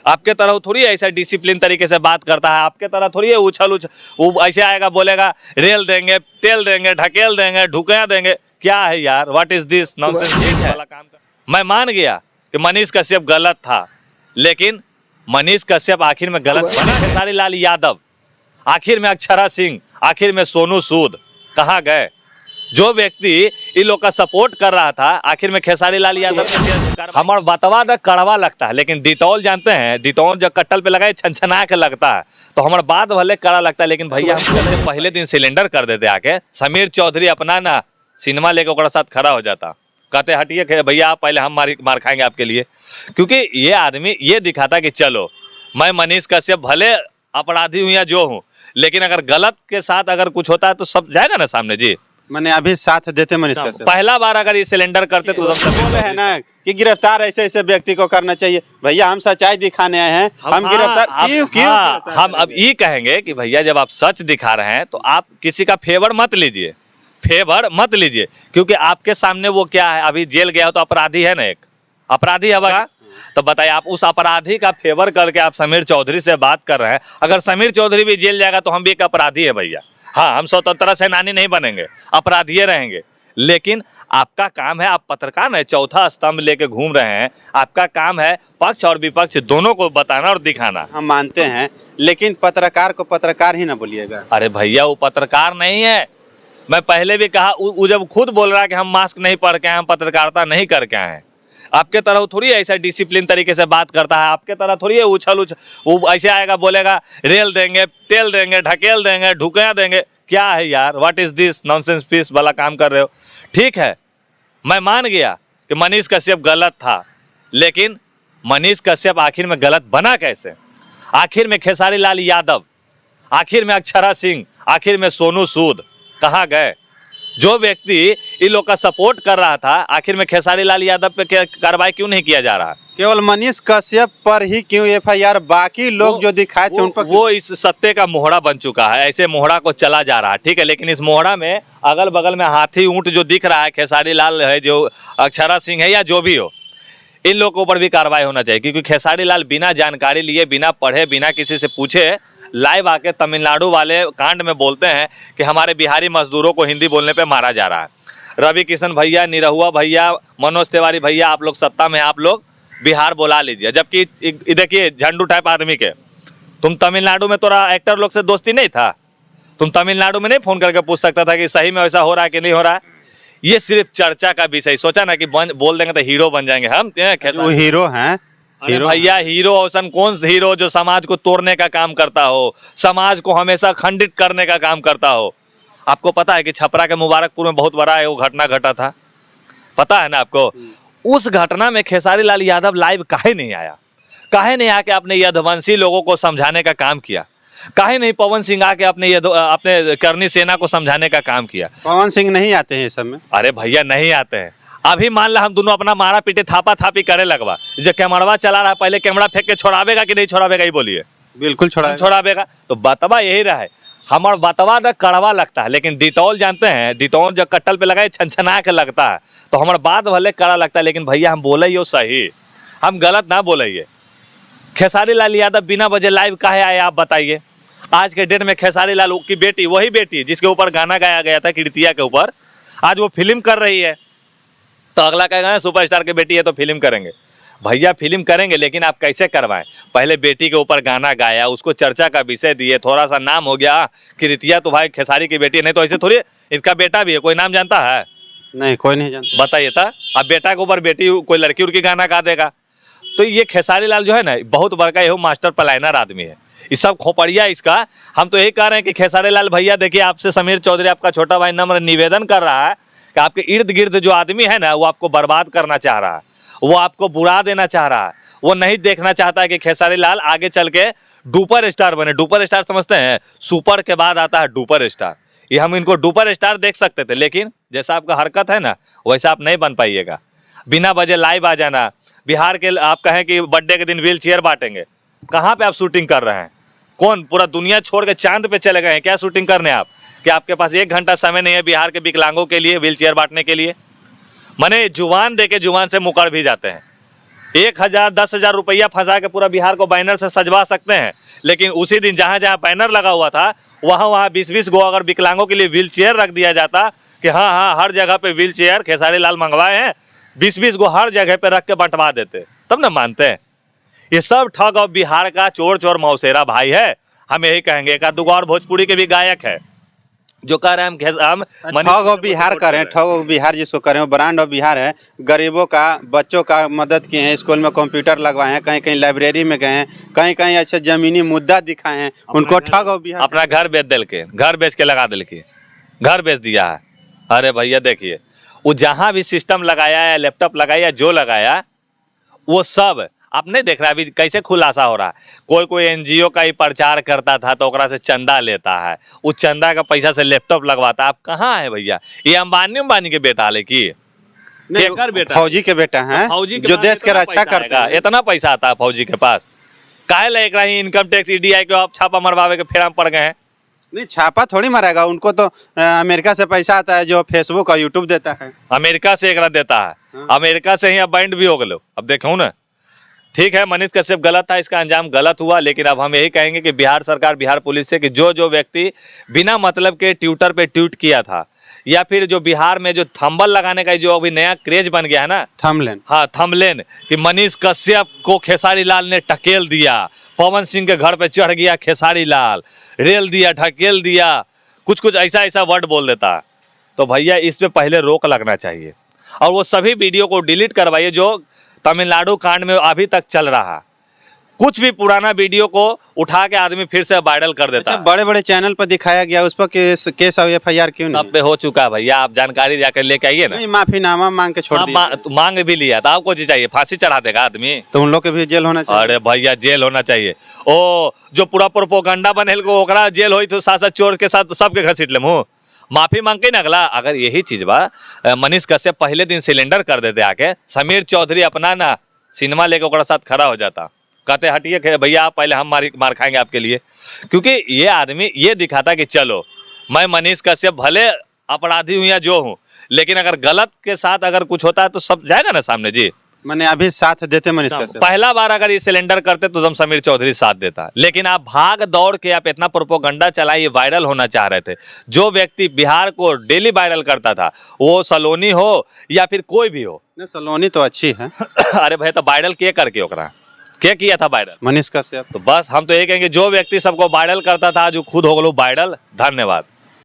आपके तरह थोड़ी ऐसा डिसिप्लिन तरीके से बात करता है, आपके तरह थोड़ी है उछल वो ऐसे आएगा बोलेगा रेल देंगे, तेल देंगे, ढकेल देंगे, ढुकया देंगे। क्या है यार, व्हाट इज दिस नॉनसेंस वाला काम। मैं मान गया कि मनीष कश्यप गलत था, लेकिन मनीष कश्यप आखिर में गलत बना। खेसारी लाल यादव, आखिर में अक्षरा सिंह, आखिर में सोनू सूद कहाँ गए? जो व्यक्ति इन लोग का सपोर्ट कर रहा था, आखिर में खेसारी लाल यादव। हमारा बतवा तो कड़वा लगता है, लेकिन डिटॉल जानते हैं, डिटॉल जब कट्टल पे लगाए छनछना के लगता है, तो हमारा बात भले कड़ा लगता है, लेकिन भैया हम पहले दिन सिलेंडर कर देते आके। समीर चौधरी अपना ना सिनेमा लेके ओकरा साथ खड़ा हो जाता, कहते हटिए भैया आप पहले, हम मार खाएंगे आपके लिए। क्योंकि ये आदमी ये दिखाता कि चलो मैं मनीष कश्यप भले अपराधी हूँ या जो हूँ, लेकिन अगर गलत के साथ अगर कुछ होता है तो सब जाएगा ना सामने जी। मैंने अभी साथ देते मनीष कश्यप। पहला बार अगर ये सिलेंडर करते तो बोले है ना कि गिरफ्तार ऐसे ऐसे व्यक्ति को करना चाहिए। भैया हम सच्चाई दिखाने आए हैं, हम गिरफ्तार क्यों? हम अब ये कहेंगे कि भैया जब आप सच दिखा रहे हैं तो आप किसी का फेवर मत लीजिए, क्योंकि आपके सामने वो क्या है, अभी जेल गया हो तो अपराधी है ना, एक अपराधी है। तो बताइए, आप उस अपराधी का फेवर करके आप समीर चौधरी से बात कर रहे हैं। अगर समीर चौधरी भी जेल जाएगा तो हम भी एक अपराधी है भैया। हाँ, हम स्वतंत्रता सेनानी नहीं बनेंगे, अपराधी रहेंगे। लेकिन आपका काम है, आप पत्रकार हैं, चौथा स्तंभ लेके घूम रहे हैं, आपका काम है पक्ष और विपक्ष दोनों को बताना और दिखाना। हम मानते हैं, लेकिन पत्रकार को पत्रकार ही ना बोलिएगा। अरे भैया वो पत्रकार नहीं है। मैं पहले भी कहा, वो जब खुद बोल रहा है कि हम मास्क नहीं पढ़ के आए, हम पत्रकारिता नहीं करके आए हैं। आपके तरह थोड़ी ऐसा डिसिप्लिन तरीके से बात करता है, आपके तरह थोड़ी है उछल वो ऐसे आएगा बोलेगा रेल देंगे, तेल देंगे, ढकेल देंगे, ढुकया देंगे। क्या है यार, what is this nonsense peace वाला काम कर रहे हो। ठीक है, मैं मान गया कि मनीष कश्यप गलत था, लेकिन मनीष कश्यप आखिर में गलत बना कैसे? आखिर में खेसारी लाल यादव, आखिर में अक्षरा सिंह, आखिर में सोनू सूद कहाँ गए? जो व्यक्ति इन लोग का सपोर्ट कर रहा था, आखिर में खेसारी लाल यादव पे कार्रवाई क्यों नहीं किया जा रहा? केवल मनीष कश्यप पर ही क्यों FIR? बाकी लोग जो दिखाए थे उन पर वो इस सत्ते का मोहरा बन चुका है, ऐसे मोहरा को चला जा रहा है। ठीक है, लेकिन इस मोहरा में अगल बगल में हाथी ऊंट जो दिख रहा है, खेसारी लाल है, जो अक्षरा सिंह है या जो भी हो, इन लोगों के ऊपर भी कार्रवाई होना चाहिए। क्योंकि खेसारी लाल बिना जानकारी लिए, बिना पढ़े, बिना किसी से पूछे लाइव आके तमिलनाडु वाले कांड में बोलते हैं कि हमारे बिहारी मजदूरों को हिंदी बोलने पे मारा जा रहा है। रवि किशन भैया, निरहुआ भैया, मनोज तिवारी भैया, आप लोग सत्ता में, आप लोग बिहार बुला लीजिए। जबकि देखिए झंडू टाइप आदमी के, तुम तमिलनाडु में तोरा एक्टर लोग से दोस्ती नहीं था? तुम तमिलनाडु में नहीं फोन करके पूछ सकता था कि सही में वैसा हो रहा है कि नहीं हो रहा है? ये सिर्फ चर्चा का विषय। सोचा ना कि बोल देंगे तो हीरो बन जाएंगे हम। वो हीरो हैं भैया, हीरो औसन कौन सा हीरो जो समाज को तोड़ने का काम करता हो, समाज को हमेशा खंडित करने का काम करता हो? आपको पता है कि छपरा के मुबारकपुर में बहुत बड़ा वो घटना घटा था, पता है ना आपको? उस घटना में खेसारी लाल यादव लाइव काहे नहीं आया? काहे नहीं आके अपने यदुवंशी लोगों को समझाने का काम किया? काहे नहीं पवन सिंह आके अपने करनी सेना को समझाने का काम किया? पवन सिंह नहीं आते हैं इस सब में। अरे भैया नहीं आते हैं। अभी मान ला हम दोनों अपना मारा पीटे थापा थापी करे लगवा, जो कैमरा चला रहा है, पहले कैमरा फेंक के छोड़ावेगा कि नहीं छोड़ावेगा? ये बोलिए। बिल्कुल छोड़ावेगा। तो बतवा यही रहा है, हमारा बतवा तो कड़वा लगता है, लेकिन डिटॉल जानते हैं, डिटॉल जब कट्टल पे लगाए छनछना के लगता है, तो हमारा बात भले कड़ा लगता है, लेकिन भैया हम बोले यो सही, हम गलत ना बोले। खेसारी लाल यादव बिना वजह लाइव काहे आए आप बताइए? आज के डेट में खेसारी लाल की बेटी, वही बेटी जिसके ऊपर गाना गाया गया था कीर्तिया के ऊपर, आज वो फिल्म कर रही है। तो अगला कहेगा सुपरस्टार की बेटी है तो फिल्म करेंगे। भैया फिल्म करेंगे, लेकिन आप कैसे करवाएं? पहले बेटी के ऊपर गाना गाया, उसको चर्चा का विषय दिए, थोड़ा सा नाम हो गया कीर्तिया तो भाई खेसारी की बेटी, नहीं तो ऐसे थोड़ी इसका बेटा भी है। कोई नाम जानता है? नहीं, कोई नहीं जानता। बताइए था, अब बेटा के ऊपर बेटी, कोई लड़की उड़की गाना गा देगा? तो ये खेसारी लाल जो है ना, बहुत बड़का ये मास्टर प्लानर आदमी है। इस सब खोपड़िया इसका। हम तो यही कह रहे हैं कि खेसारी लाल भैया देखिए, आपसे समीर चौधरी आपका छोटा भाई नम्र निवेदन कर रहा है कि आपके इर्द गिर्द जो आदमी है ना, वो आपको बर्बाद करना चाह रहा है, वो आपको बुरा देना चाह रहा है। वो नहीं देखना चाहता है कि खेसारी लाल आगे चल के डुपर स्टार बने। डुपर स्टार समझते हैं? सुपर के बाद आता है डुपर स्टार। ये हम इनको डुपर स्टार देख सकते थे, लेकिन जैसा आपका हरकत है ना, वैसा आप नहीं बन पाइएगा। बिना वजह लाइव आ जाना, बिहार के आप कहें कि बर्थडे के दिन व्हील चेयर बांटेंगे, कहाँ पे आप शूटिंग कर रहे हैं? कौन पूरा दुनिया छोड़ के चांद पे चले गए हैं क्या शूटिंग करने आप? कि आपके पास 1 घंटा समय नहीं है बिहार के विकलांगों के लिए व्हील चेयर बांटने के लिए? माने जुबान देके जुबान से मुकर भी जाते हैं। 1000 10,000 रुपया फंसा के पूरा बिहार को बैनर से सजवा सकते हैं, लेकिन उसी दिन जहां जहां बैनर लगा हुआ था वहां 20-20 गो अगर विकलांगों के लिए व्हील चेयर रख दिया जाता कि हाँ हाँ हर जगह पे व्हील चेयर खेसारी लाल मंगवाए हैं, 20-20 गो हर जगह पे रख के बंटवा देते, तब ना मानते हैं। ये सब ठग और बिहार का चोर चोर मौसेरा भाई है। हम यही कहेंगे। एक दो और भोजपुरी के भी गायक है जो कह रहे हैं हम ठग और बिहार करें, ठग और बिहार जिसको करें वो ब्रांड और बिहार है। गरीबों का, बच्चों का मदद किए हैं, स्कूल में कंप्यूटर लगवाए हैं, कहीं कहीं लाइब्रेरी में गए हैं, कहीं कहीं अच्छे जमीनी मुद्दा दिखाए हैं, उनको ठग और बिहार। अपना घर बेच दिल के, घर बेच के लगा दिल के, घर बेच दिया है। अरे भैया देखिए, वो जहाँ भी सिस्टम लगाया या लैपटॉप लगाया जो लगाया वो सब आप नहीं देख रहा अभी कैसे खुलासा हो रहा है। कोई एनजीओ का ही प्रचार करता था तो ओकरा से चंदा लेता है, उस चंदा का पैसा से लैपटॉप लगवाता है। आप कहाँ है भैया? ये अंबानी के बेटा ले की बेटा, फौजी के बेटा है, फौजी जो देश के रक्षा करता है। इतना पैसा आता है फौजी के पास, काहे ले इनकम टैक्स ईडीआई को आप छापा मरवावे के फेरा में पड़ गए हैं। नहीं, छापा थोड़ी मारेगा, उनको तो अमेरिका से पैसा आता है जो फेसबुक और यूट्यूब देता है। अमेरिका से एक देता है, अमेरिका से ही अब बैंड भी हो गए। अब देखो ना, ठीक है मनीष कश्यप गलत था, इसका अंजाम गलत हुआ, लेकिन अब हम यही कहेंगे कि बिहार सरकार, बिहार पुलिस से कि जो जो व्यक्ति बिना मतलब के ट्विटर पे ट्वीट किया था, या फिर जो बिहार में जो थंबल लगाने का जो अभी नया क्रेज बन गया है ना, थंबनेल, हाँ थंबनेल, कि मनीष कश्यप को खेसारी लाल ने टकेल दिया, पवन सिंह के घर पे चढ़ गया खेसारी लाल, रेल दिया, ढकेल दिया, कुछ कुछ ऐसा ऐसा वर्ड बोल देता, तो भैया इस पे पहले रोक लगना चाहिए और वो सभी वीडियो को डिलीट करवाइए जो तमिलनाडु कांड में अभी तक चल रहा है। कुछ भी पुराना वीडियो को उठा के आदमी फिर से वायरल कर देता है। बड़े बड़े चैनल पर दिखाया गया, उस पर केस और FIR क्यों नहीं? सब पे हो चुका है भैया, आप जानकारी जाकर लेके आइए ना। नहीं, माफीनामा मांग के छोड़ दिया। मांग भी लिया था, आपको जी चाहिए फांसी चढ़ा देगा आदमी, तो उन लोग के भी जेल होना चाहिए। अरे भैया जेल होना चाहिए। ओ जो पूरा प्रोपोगंडा बनेल को ओकरा जेल होई तो साथ चोर के साथ सबके घसीट ले मुँह, माफी मांग के ना अगला। अगर यही चीज बा, मनीष कश्यप पहले दिन सिलेंडर कर देते आके, समीर चौधरी अपना ना सिनेमा लेके ओकरा साथ खड़ा हो जाता, कहते हटिए भैया आप पहले, हम मार खाएंगे आपके लिए। क्योंकि ये आदमी ये दिखाता कि चलो मैं मनीष कश्यप भले अपराधी हूँ या जो हूँ, लेकिन अगर गलत के साथ अगर कुछ होता है तो सब जाएगा ना सामने जी। मैंने अभी साथ देते मनीष कश्यप। पहला बार अगर ये सिलेंडर करते तो तुम समीर चौधरी साथ देता, लेकिन आप भाग दौड़ के आप इतना प्रोपोगंडा चलाइए, वायरल होना चाह रहे थे। जो व्यक्ति बिहार को डेली वायरल करता था, वो सलोनी हो या फिर कोई भी हो, सलोनी तो अच्छी है। अरे भाई तो वायरल के करके ओकरा क्या किया था वायरल? मनीष कश्यप। तो बस हम तो ये कहेंगे जो व्यक्ति सबको वायरल करता था जो खुद हो गलो वायरल। धन्यवाद।